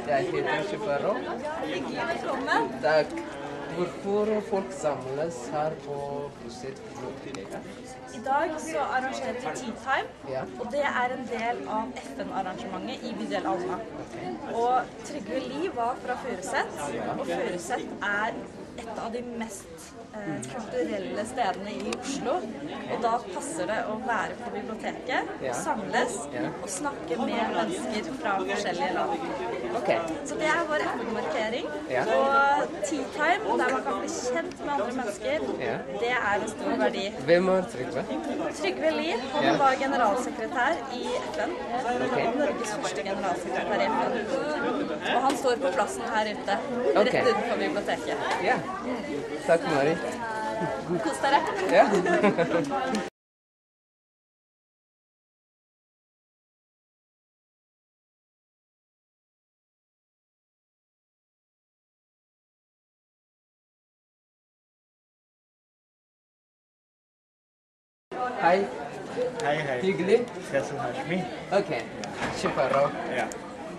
Jeg heter Shifaro. Hyggelig, velkommen. Takk. Hvorfor folk samles her på Brusset? I dag så arrangerer vi Tea Time, Ja. og det er en del av FN-arrangementet i bydel Alna. Og Trygve Lie var fra Furuset, og Furuset er et av de mest kulturelle stedene i Oslo. Og da passer det å være på biblioteket, samles og snakke med mennesker fra forskjellige land. Ok. Så det er vår FN-markering. Ja. Og Tea Time, der man kan bli kjent med andre mennesker, det er en stor verdi. Hvem er Trygve? Trygve Lie, han var generalsekretær i FN. Norges første generalsekretær i FN. Og han står på plassen her ute, rett utenfor biblioteket. Ja. Takk, Mari. Kos dere. Ja. Hei. Hei, hei. Hyggelig. Faisal Hashmi. Ok. Shifaro. Ja.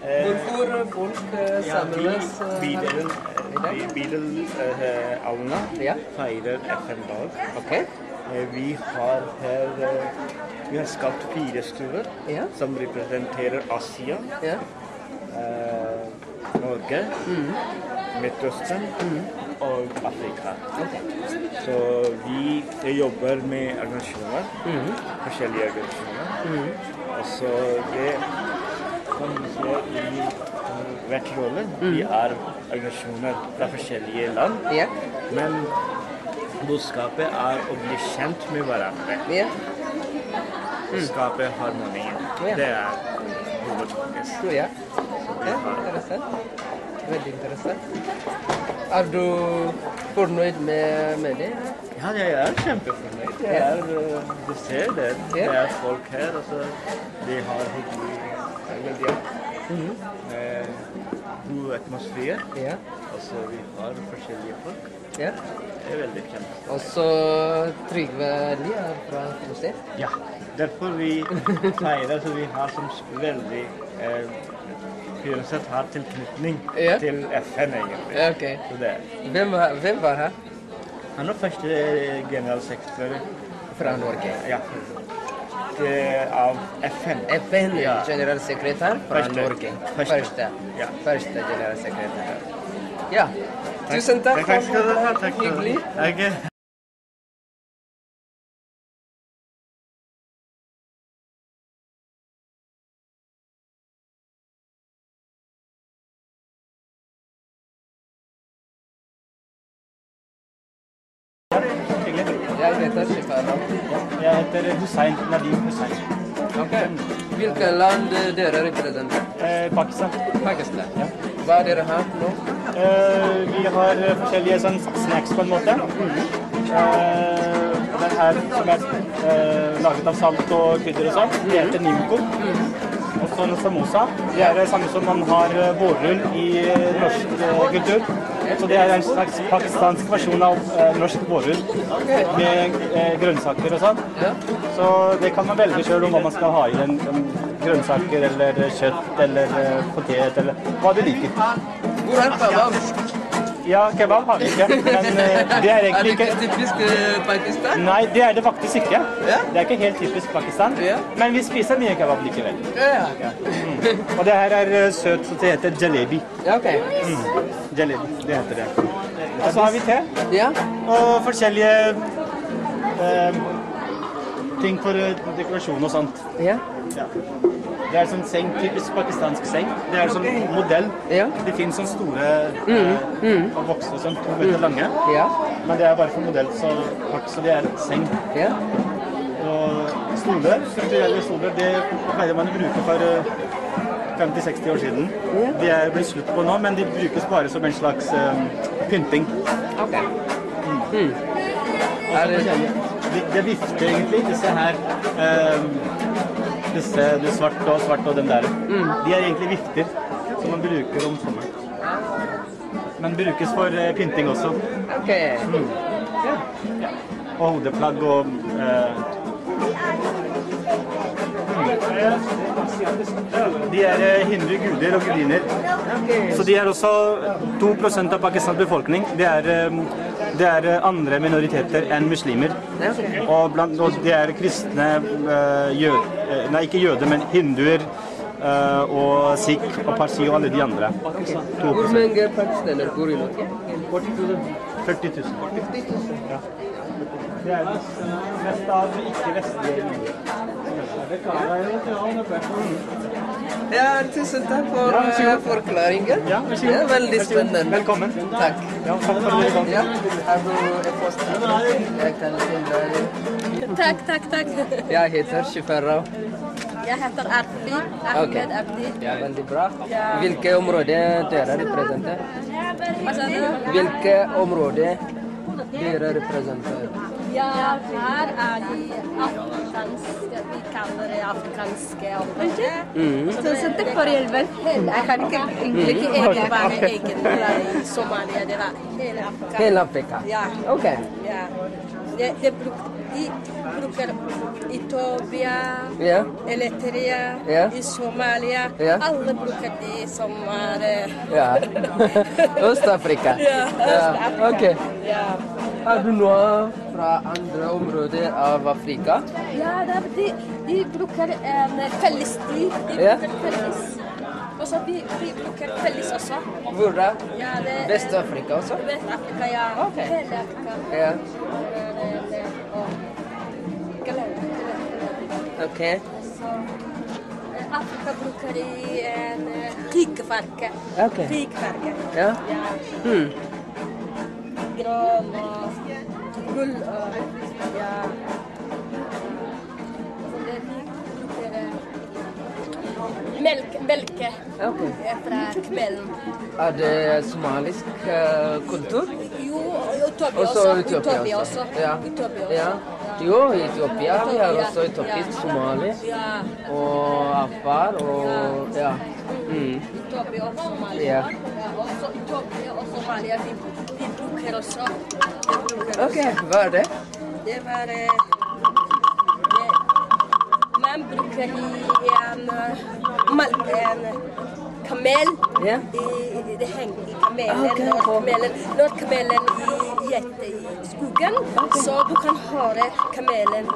Hvorfor folk samles Bydel Alna feirer FN-dag. Ok. Vi har skapt 4 stuer som representerer Asia, Norge, Midtøsten og Afrika. Så vi jobber med organisasjoner, forskjellige organisasjoner. Og så det som skjer i hvert rolle, vi er organisasjoner fra forskjellige land, men budskapet er å bli kjent med hverandre. Skape harmonien. Det er hovedfokus. Ja, interessant. Veldig interessant. Er du fornøyd med det? Ja, jeg er kjempefornøyd. Du ser det. Det er folk her, altså. De har hyggelig god atmosfære. Altså, vi har forskjellige folk. Det er veldig kjent. Og så Trygve Lie er fra Brusset? Ja, derfor vi feirer, så vi har som veldig Furuset har tilknytning til FN, egentlig. Ok. Hvem var her? Han var første generalsekretær fra Norge? Ja. Av FN. FN, generalsekretær fra Norge. Første generalsekretær. Ja. Tusen takk. Takk skal du ha. Hyggelig. Jeg heter Shifaro. Jeg heter Hussein, Nadim Hussein. Ok. Hvilke land dere representerer? Pakistan. Pakistan. Hva dere har nå? Vi har forskjellige snacks på en måte. Den her som er laget av salt og krydder og sånn, det heter Nimco. Og så samosa. Det er det samme som man har vårrull i norsk kultur. Så det er en slags pakistansk versjon av norsk vårrull med grønnsaker og sånn. Så det kan man velge selv om hva man skal ha i den. Grønnsaker eller kjøtt eller potet eller hva du liker. Hvor er kebab? Ja, kebab har vi ikke, men det er egentlig ikke... Er det typisk Pakistan? Nei, det er det faktisk ikke. Det er ikke helt typisk Pakistan, men vi spiser mye kebab likevel. Og det her er søt, så det heter jalebi. Jalebi, det heter det. Og så har vi te. Og forskjellige ting for dekorasjon og sånt. Ja. Ja. Det er sånn seng, typisk pakistansk seng. Det er sånn modell. Ja. Det finnes sånn store og voksne, sånn 2 meter lange. Ja. Men det er bare for modell, så det er seng. Ja. Og stoler, kulturelle stoler, det pleide man å bruke for 50-60 år siden. De er blitt slutt på nå, men de brukes bare som en slags pynting. Ok. Det vifter egentlig, disse her, det svart og den der. De er egentlig vifter som man bruker om sommeren. Men brukes for pynting også. Ok. Ja. Og hodeplagg og... De er hindu-guder og gudiner. Så de er også 2% av Pakistans befolkning. Det er andre minoriteter enn muslimer. Og de er kristne, ikke jøder, men hinduer, og sikh og parsi og alle de andre. Hvor mange pakistanere bor i Norge? 40 000. 40 000? Ja. Det er mest av ikke-vestlige Norge. Ja, tusen takk for forklaringen. Ja, vær så god. Veldig spennende. Velkommen. Takk. Ja, takk for at dere kom. Ja, har du e-post? Jeg kan sende deg. Takk. Jeg heter Shifarra. Jeg heter Abdi. Ahmed Abdi. Ja, veldig bra. Hvilke områder dere representerer? Hva sa du? Hvilke områder dere representerer? Ja, her er de afrikanske, vi kaller det afrikanske området. Tusen takk for hjelpen. Jeg kan ikke Ikke bare egentlig i Somalia, det var hele Afrika. Hele Afrika? Ja. Ok. Ja. De bruker Etiopia, Ja. Eritrea, Ja. i Somalia. Ja. Alle bruker de som er... Ja. Øst-Afrika? Ja, Øst-Afrika. Ok. Ja. Har du noe fra andre områder av Afrika? Ja, de bruker en felles tid. De Ja. bruker felles. Og så vi bruker felles også. Hvor da? Ja, det Vest-Afrika også? Vest-Afrika, ja. Ok. Hele Afrika. Ja. Glem. Ok. Afrika bruker de en krigfarge. Ok. Krigfarge. Ja. Ja. Grønn og gull og ja. Så det vi bruker melke Ok. fra kvelden. Er det somalisk kultur? Jo, Etiopia Også også. Etiopia også. Ja. Etiopia også. Ja. Jo, i Etiopia. Vi har også etiopisk, somali Ja. og afar og ja. Etiopia og Somalia. Ja. Også Etiopia og Somalia, de bruker også. Ok, hva er det? Det var man bruker en kamel. Ja. Det henger i kamelen. Ok. Når kamelen gjetter i skogen, så du kan høre kamelen.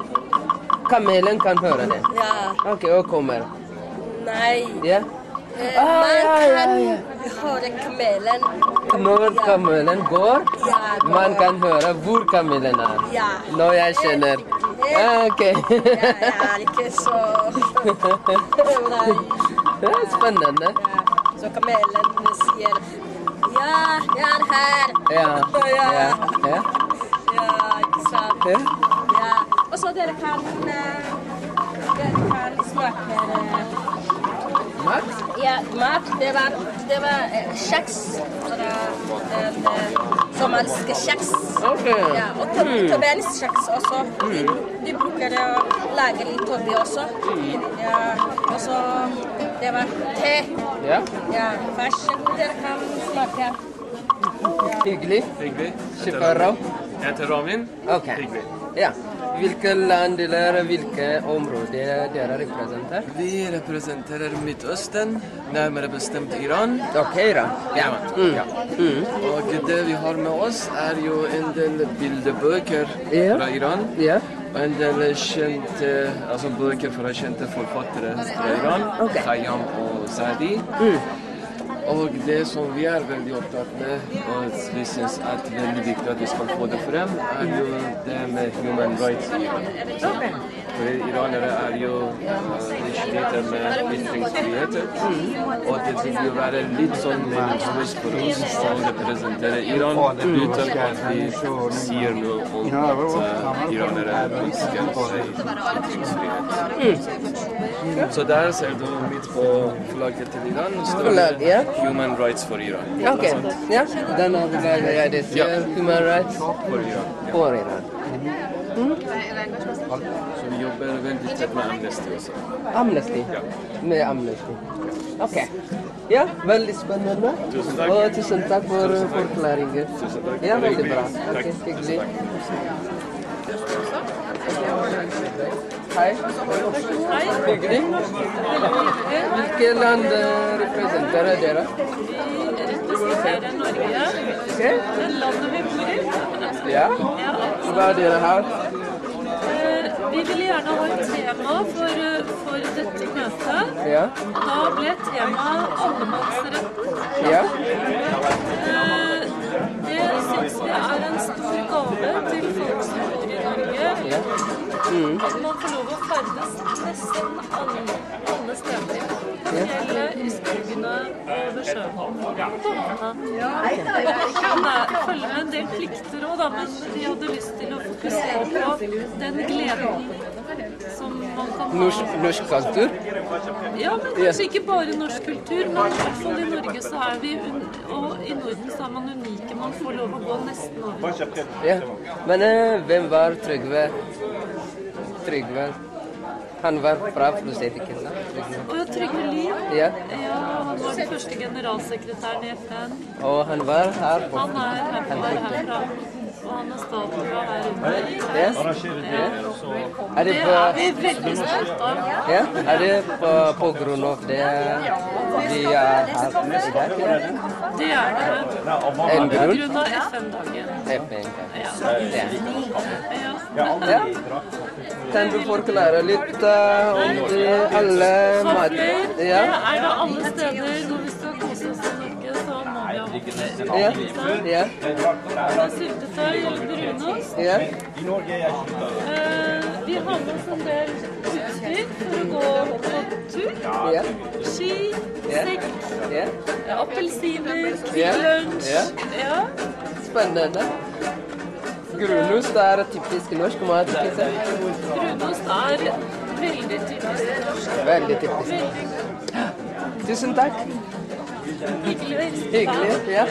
Kamelen kan høre det? Ja. Ok, og kommer? Nei. Ja. Man ja. kan høre kamelen. Når kamelen går, Ja, man kan høre hvor kamelen er. Ja. Når jeg kjenner. Ok. Ja, jeg er ikke så Nei. Det er spennende. Ja. Så kamelen sier ja, jeg er her. Ja. Ja. Ja. Ja, ikke sant. Ja. Ja. Og så dere kan smake Mat? ja, mat. Det var kjeks fra somalisk kjeks. Ok. Ja, og tobenisk kjeks også. De bruker det å lage litt tobbe også. Ja, og så det var te. Ja. Ja, fersk. Dere kan smake. Hyggelig. Hyggelig. Shifarra. Jeg heter Ramin. Ok. Hyggelig. Ja. Hvilke land eller hvilke områder dere representerer? Vi representerer Midtøsten, nærmere bestemt Iran. Ok, Iran. Ja. Ja. Og det vi har med oss er jo en del bildebøker Ja. fra Iran. Ja. Og en del kjente, altså bøker fra kjente forfattere fra Iran. Ok. Khayyam og Sadi. Og det som vi er veldig opptatt med, og vi synes er veldig viktig at vi skal få det frem, er jo det med human rights. Ok. Iranere jo de sliter med ytringsfriheten. Og det vil jo være litt sånn meningsløst for oss å representere Iran uten at vi sier noe om at iranere ønsker seg ytringsfrihet. Så der ser du midt på flagget til Iran står det Human Rights for Iran. Ok, ja. Den har det ser Human Rights For Iran. for Iran. Så vi jobber veldig tett med Amnesty også. Amnesty? Med Amnesty. Ok. Ja, veldig spennende. Tusen takk. Og tusen takk for forklaringen. Tusen takk. Ja, veldig bra. Takk. Ok, hyggelig. Hei. Hyggelig. Hvilke land representerer dere? Representerer Norge. Ok. Det landet vi bor i. Ja. Hva er dere her? Vi ville gjerne ha et tema for dette møtet. Ja. Da ble temaet allemannsretten. Ja. Det synes vi er en stor gave til folk som bor i Norge. Ja. At man får lov å ferdes nesten alle steder. I fjellet, i skogene og ved sjøen. Man følger med en del plikter også, da, men de hadde lyst til å fokusere på den gleden som man kan ha. Norsk kultur? Ja, men kanskje ikke bare norsk kultur, men i hvert fall i Norge så er vi, og i Norden så er man unike. Man får lov å gå nesten over. Ja. Men hvem var Trygve? Trygve? Han var fra Flåset, ikke sant? Og Trygve Lie, Ja. han var den første generalsekretæren i FN. Og han var her på... Han er herfra, og han er staten fra her inne. Ja. Er det Det på... er vi veldig stolt av. Ja, er det på grunn av det vi er her i dag? Det er det. En På grunn? grunn av FN-dagen. FN. Ja. Ja. Kan du forklare litt om de alle mat... Vafler, det Ja, er det alle steder. Når vi skal kose oss i Norge, så må vi ha vafler. ja, ja, Syltetøy eller brunost. ja. Vi har med oss en del utstyr for å gå på tur. Ja, Ski, ja, sekk, ja. appelsiner, Ja, lunsj. ja. Ja. Spennende. Grunost er typisk norsk mat, ikke sant? Brunost er veldig typisk norsk. Veldig typisk. Tusen takk. Hyggelig å hilse på deg. Hyggelig, ja.